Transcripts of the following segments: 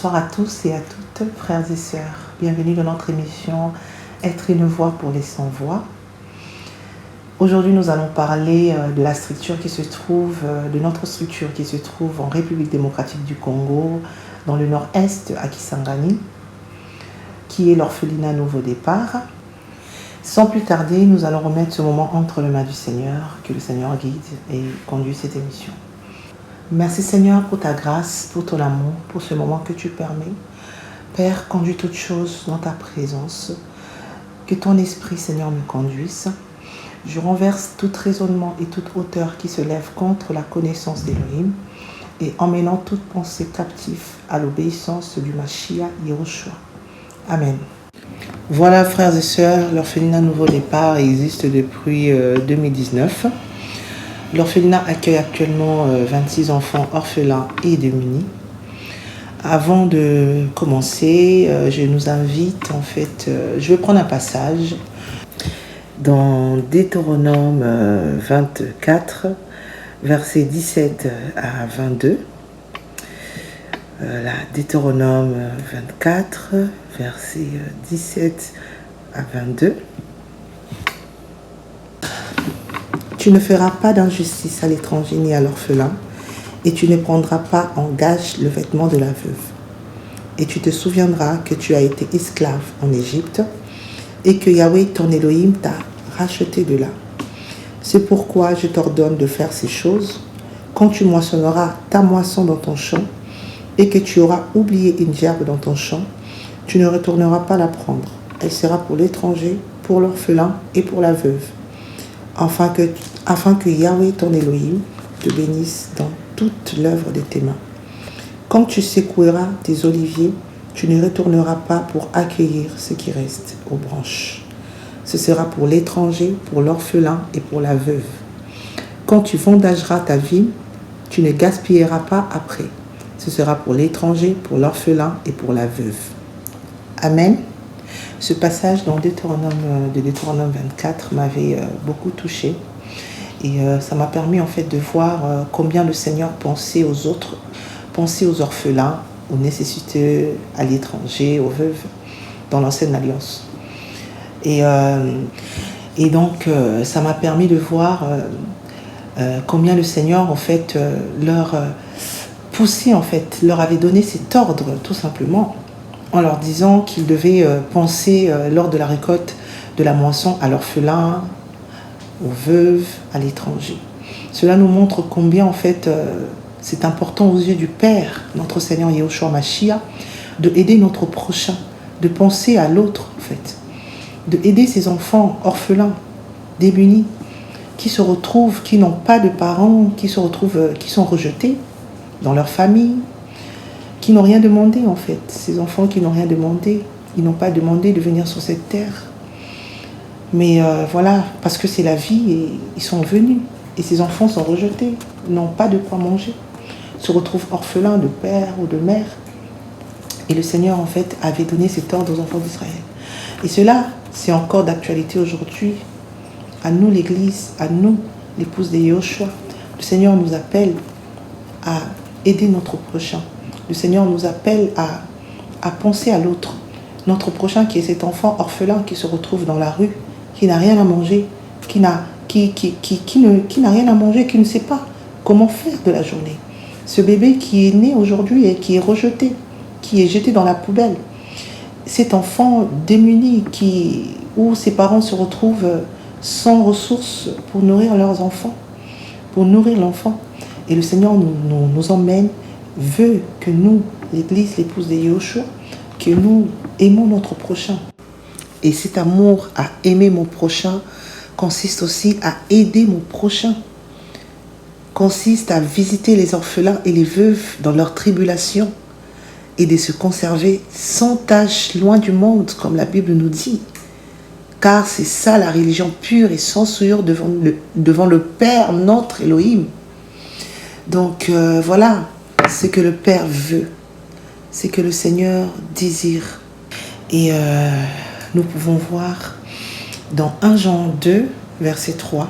Bonsoir à tous et à toutes, frères et sœurs. Bienvenue dans notre émission Être une voix pour les sans-voix. Aujourd'hui, nous allons parler de la structure qui se trouve, de notre structure qui se trouve en République démocratique du Congo, dans le nord-est, à Kisangani, qui est l'orphelinat Nouveau Départ. Sans plus tarder, nous allons remettre ce moment entre les mains du Seigneur, que le Seigneur guide et conduit cette émission. Merci Seigneur pour ta grâce, pour ton amour, pour ce moment que tu permets. Père, conduis toutes choses dans ta présence. Que ton esprit, Seigneur, me conduise. Je renverse tout raisonnement et toute hauteur qui se lève contre la connaissance d'Élohim et emmenant toute pensée captive à l'obéissance du Mashiach Yehoshua. Amen. Voilà, frères et sœurs, l'orphelinat Nouveau Départ existe depuis 2019. L'orphelinat accueille actuellement 26 enfants orphelins et démunis. Avant de commencer, je nous invite, je vais prendre un passage dans Deutéronome 24, versets 17 à 22. Deutéronome 24, versets 17 à 22. Tu ne feras pas d'injustice à l'étranger ni à l'orphelin, et tu ne prendras pas en gage le vêtement de la veuve. Et tu te souviendras que tu as été esclave en Égypte, et que Yahweh ton Elohim t'a racheté de là. C'est pourquoi je t'ordonne de faire ces choses, quand tu moissonneras ta moisson dans ton champ, et que tu auras oublié une gerbe dans ton champ, tu ne retourneras pas la prendre. Elle sera pour l'étranger, pour l'orphelin et pour la veuve. Afin que Yahweh ton Elohim te bénisse dans toute l'œuvre de tes mains. Quand tu secoueras tes oliviers, tu ne retourneras pas pour accueillir ce qui reste aux branches. Ce sera pour l'étranger, pour l'orphelin et pour la veuve. Quand tu vendageras ta vigne, tu ne gaspilleras pas après. Ce sera pour l'étranger, pour l'orphelin et pour la veuve. Amen. Ce passage dans Deutéronome 24 m'avait beaucoup touché et ça m'a permis en fait de voir combien le Seigneur pensait aux autres, pensait aux orphelins, aux nécessiteux, à l'étranger, aux veuves dans l'ancienne alliance. Et donc ça m'a permis de voir combien le Seigneur en fait leur poussait en fait, leur avait donné cet ordre tout simplement, en leur disant qu'ils devaient penser lors de la récolte de la moisson à l'orphelin, aux veuves, à l'étranger. Cela nous montre combien en fait c'est important aux yeux du Père, notre Seigneur Yehoshua Mashiach, de aider notre prochain, de penser à l'autre en fait, de aider ces enfants orphelins, démunis, qui se retrouvent, qui n'ont pas de parents, qui sont rejetés dans leur famille, qui n'ont rien demandé en fait. Ces enfants qui n'ont rien demandé, ils n'ont pas demandé de venir sur cette terre. Mais voilà, parce que c'est la vie et ils sont venus. Et ces enfants sont rejetés, n'ont pas de quoi manger, se retrouvent orphelins de père ou de mère. Et le Seigneur en fait avait donné cet ordre aux enfants d'Israël. Et cela, c'est encore d'actualité aujourd'hui. À nous l'Église, à nous, l'épouse de Yehoshua. Le Seigneur nous appelle à aider notre prochain. Le Seigneur nous appelle à penser à l'autre. Notre prochain qui est cet enfant orphelin qui se retrouve dans la rue, qui n'a rien à manger, qui n'a rien à manger, qui ne sait pas comment faire de la journée. Ce bébé qui est né aujourd'hui et qui est rejeté, qui est jeté dans la poubelle. Cet enfant démuni où ses parents se retrouvent sans ressources pour nourrir leurs enfants, pour nourrir l'enfant. Et le Seigneur nous emmène, veut que nous, l'Église, l'épouse de Yehoshua, que nous aimons notre prochain. Et cet amour à aimer mon prochain consiste aussi à aider mon prochain, consiste à visiter les orphelins et les veuves dans leur tribulation et de se conserver sans tache loin du monde, comme la Bible nous dit. Car c'est ça la religion pure et sans souillure devant le Père, notre Elohim. Donc voilà ce que le Père veut, c'est que le Seigneur désire. Et nous pouvons voir dans 1 Jean 2, verset 3,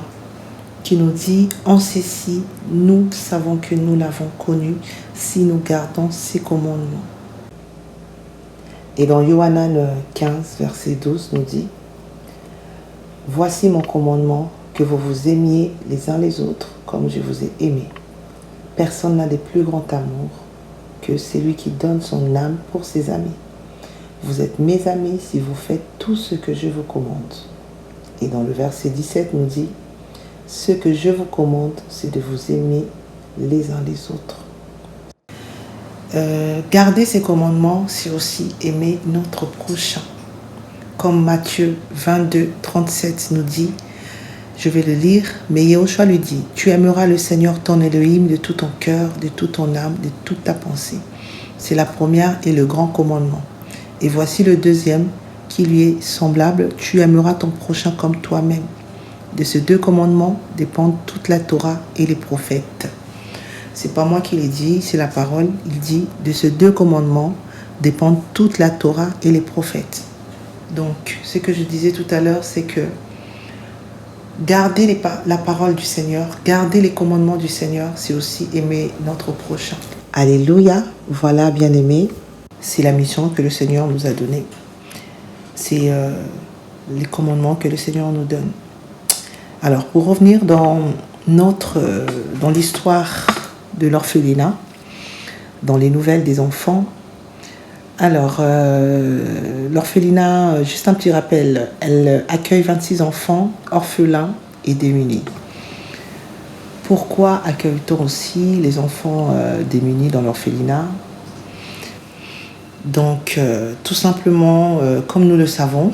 qui nous dit « En ceci, nous savons que nous l'avons connu si nous gardons ses commandements. » Et dans Yohanan 15, verset 12, nous dit « Voici mon commandement, que vous vous aimiez les uns les autres comme je vous ai aimés. Personne n'a de plus grand amour que celui qui donne son âme pour ses amis. Vous êtes mes amis si vous faites tout ce que je vous commande. » Et dans le verset 17 nous dit « Ce que je vous commande, c'est de vous aimer les uns les autres. » Garder ces commandements, c'est aussi aimer notre prochain. Comme Matthieu 22, 37 nous dit, je vais le lire, mais Yahushua lui dit, tu aimeras le Seigneur ton Elohim de tout ton cœur, de toute ton âme, de toute ta pensée. C'est la première et le grand commandement. Et voici le deuxième qui lui est semblable, tu aimeras ton prochain comme toi-même. De ces deux commandements dépendent toute la Torah et les prophètes. C'est pas moi qui l'ai dit, c'est la parole. Il dit, de ces deux commandements dépendent toute la Torah et les prophètes. Donc, ce que je disais tout à l'heure, c'est que garder la parole du Seigneur, garder les commandements du Seigneur, c'est aussi aimer notre prochain. Alléluia, voilà bien-aimés, c'est la mission que le Seigneur nous a donnée. C'est les commandements que le Seigneur nous donne. Alors, pour revenir dans l'histoire de l'orphelinat, dans les nouvelles des enfants. Alors, l'orphelinat, juste un petit rappel, elle accueille 26 enfants orphelins et démunis. Pourquoi accueille-t-on aussi les enfants démunis dans l'orphelinat? Donc, tout simplement, comme nous le savons,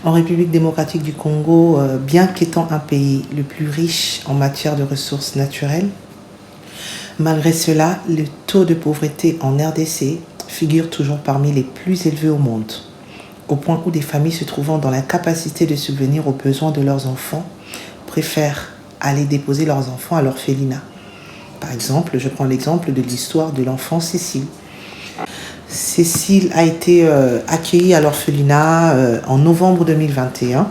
en République démocratique du Congo, bien qu'étant un pays le plus riche en matière de ressources naturelles, malgré cela, le taux de pauvreté en RDC figure toujours parmi les plus élevés au monde, au point où des familles se trouvant dans l'incapacité de subvenir aux besoins de leurs enfants préfèrent aller déposer leurs enfants à l'orphelinat. Par exemple, je prends l'exemple de l'histoire de l'enfant Cécile. Cécile a été accueillie à l'orphelinat en novembre 2021.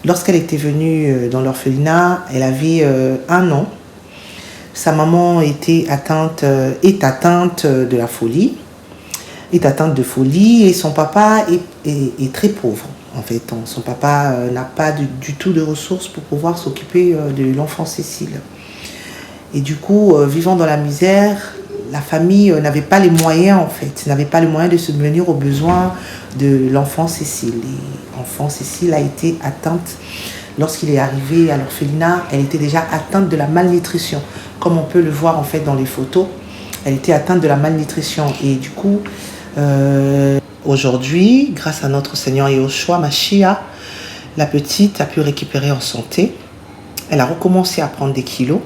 Lorsqu'elle était venue dans l'orphelinat, elle avait 1 an. Sa maman est atteinte de la folie, est atteinte de folie et son papa est très pauvre. En fait, son papa n'a pas du tout de ressources pour pouvoir s'occuper de l'enfant Cécile. Et du coup, vivant dans la misère, la famille n'avait pas les moyens de subvenir aux besoins de l'enfant Cécile. Et l'enfant Cécile a été atteinte, lorsqu'il est arrivé à l'orphelinat, elle était déjà atteinte de la malnutrition. Comme on peut le voir en fait dans les photos, elle était atteinte de la malnutrition. Et du coup, aujourd'hui, grâce à notre Seigneur Yahushua Mashiach, la petite a pu récupérer en santé. Elle a recommencé à prendre des kilos.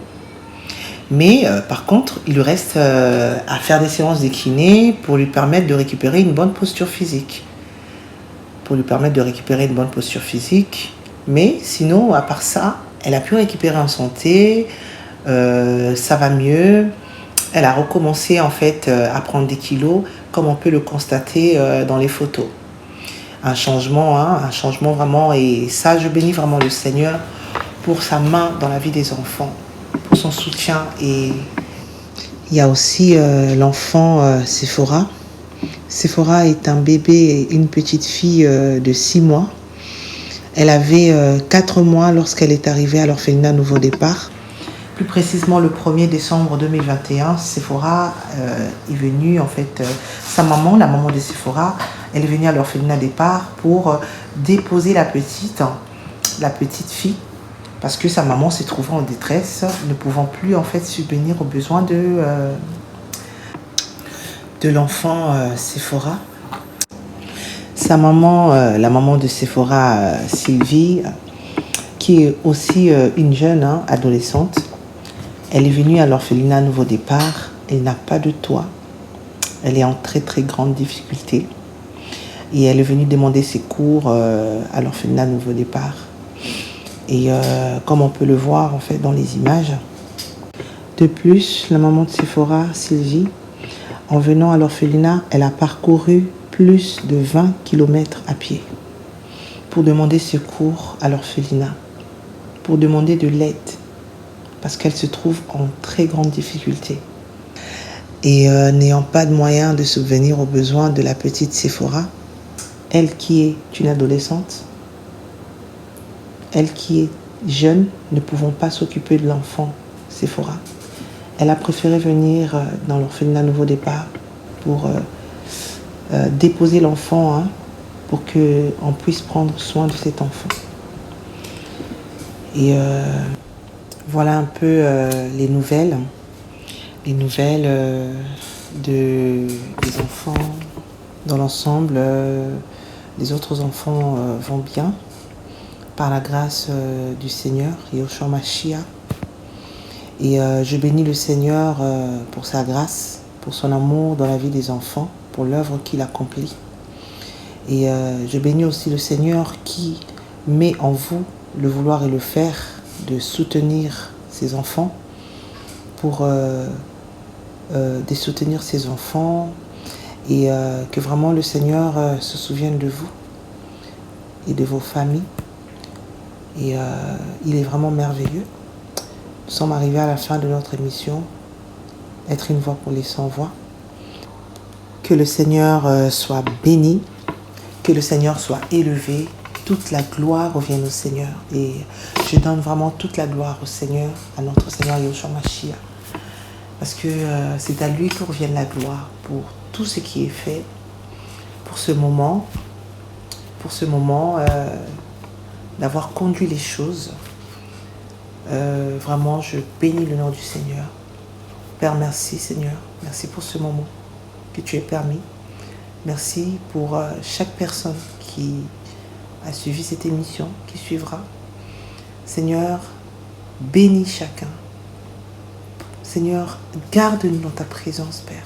Mais par contre, il lui reste à faire des séances de kiné pour lui permettre de récupérer une bonne posture physique. Mais sinon, à part ça, elle a pu récupérer en santé, ça va mieux. Elle a recommencé en fait à prendre des kilos, comme on peut le constater dans les photos. Un changement vraiment, et ça, je bénis vraiment le Seigneur pour sa main dans la vie des enfants, pour son soutien. Et il y a aussi l'enfant Sephora. Sephora est un bébé et une petite fille de 6 mois. Elle avait 4 mois lorsqu'elle est arrivée à l'orphelinat Nouveau Départ. Plus précisément le 1er décembre 2021, Sephora est venue, en fait, sa maman, la maman de Sephora, elle est venue à l'orphelinat Départ pour déposer la petite fille, parce que sa maman se trouvait en détresse, ne pouvant plus en fait subvenir aux besoins de l'enfant Sephora. Sa maman, la maman de Sephora, Sylvie, qui est aussi une jeune adolescente, elle est venue à l'orphelinat Nouveau Départ. Elle n'a pas de toit. Elle est en très très grande difficulté. Et elle est venue demander secours à l'orphelinat Nouveau Départ. Et comme on peut le voir en fait dans les images. De plus, la maman de Sephora, Sylvie, en venant à l'orphelinat, elle a parcouru plus de 20 km à pied pour demander secours à l'orphelinat, pour demander de l'aide, parce qu'elle se trouve en très grande difficulté. Et n'ayant pas de moyens de subvenir aux besoins de la petite Séphora, elle qui est une adolescente, elle qui est jeune, ne pouvant pas s'occuper de l'enfant Séphora, elle a préféré venir dans l'orphelinat Nouveau Départ pour déposer l'enfant, pour qu'on puisse prendre soin de cet enfant. Et voilà un peu les nouvelles des enfants. Dans l'ensemble, les autres enfants vont bien, par la grâce du Seigneur, Yahushua Mashiach. Et je bénis le Seigneur pour sa grâce, pour son amour dans la vie des enfants, pour l'œuvre qu'il accomplit. Et je bénis aussi le Seigneur qui met en vous le vouloir et le faire de soutenir ses enfants, de soutenir ses enfants, et que vraiment le Seigneur se souvienne de vous et de vos familles. Et il est vraiment merveilleux. Nous sommes arrivés à la fin de notre émission, être une voix pour les sans-voix. Que le Seigneur soit béni, que le Seigneur soit élevé, toute la gloire revienne au Seigneur. Et je donne vraiment toute la gloire au Seigneur, à notre Seigneur Yahushua Mashiach. Parce que c'est à lui que revienne la gloire pour tout ce qui est fait, pour ce moment d'avoir conduit les choses. Vraiment, je bénis le nom du Seigneur. Père, merci Seigneur. Merci pour ce moment que tu as permis. Merci pour chaque personne qui a suivi cette émission, qui suivra. Seigneur, bénis chacun. Seigneur, garde-nous dans ta présence, Père.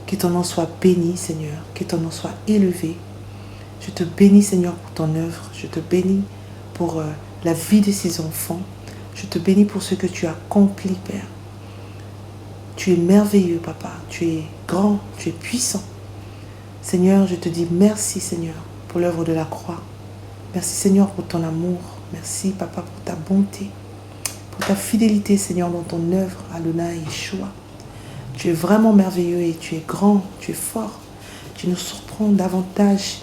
Que ton nom soit béni, Seigneur. Que ton nom soit élevé. Je te bénis, Seigneur, pour ton œuvre. Je te bénis pour la vie de ces enfants. Je te bénis pour ce que tu as accompli, Père. Tu es merveilleux, Papa. Tu es grand, tu es puissant. Seigneur, je te dis merci, Seigneur, pour l'œuvre de la croix. Merci, Seigneur, pour ton amour. Merci, Papa, pour ta bonté, pour ta fidélité, Seigneur, dans ton œuvre, Adonai Yeshua. Tu es vraiment merveilleux et tu es grand, tu es fort. Tu nous surprends davantage.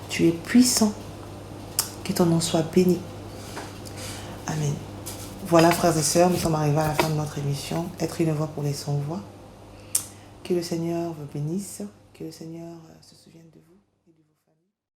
Tu es puissant. Que ton nom soit béni. Amen. Voilà, frères et sœurs, nous sommes arrivés à la fin de notre émission. Être une voix pour les sans-voix. Que le Seigneur vous bénisse. Que le Seigneur se souvienne de vous.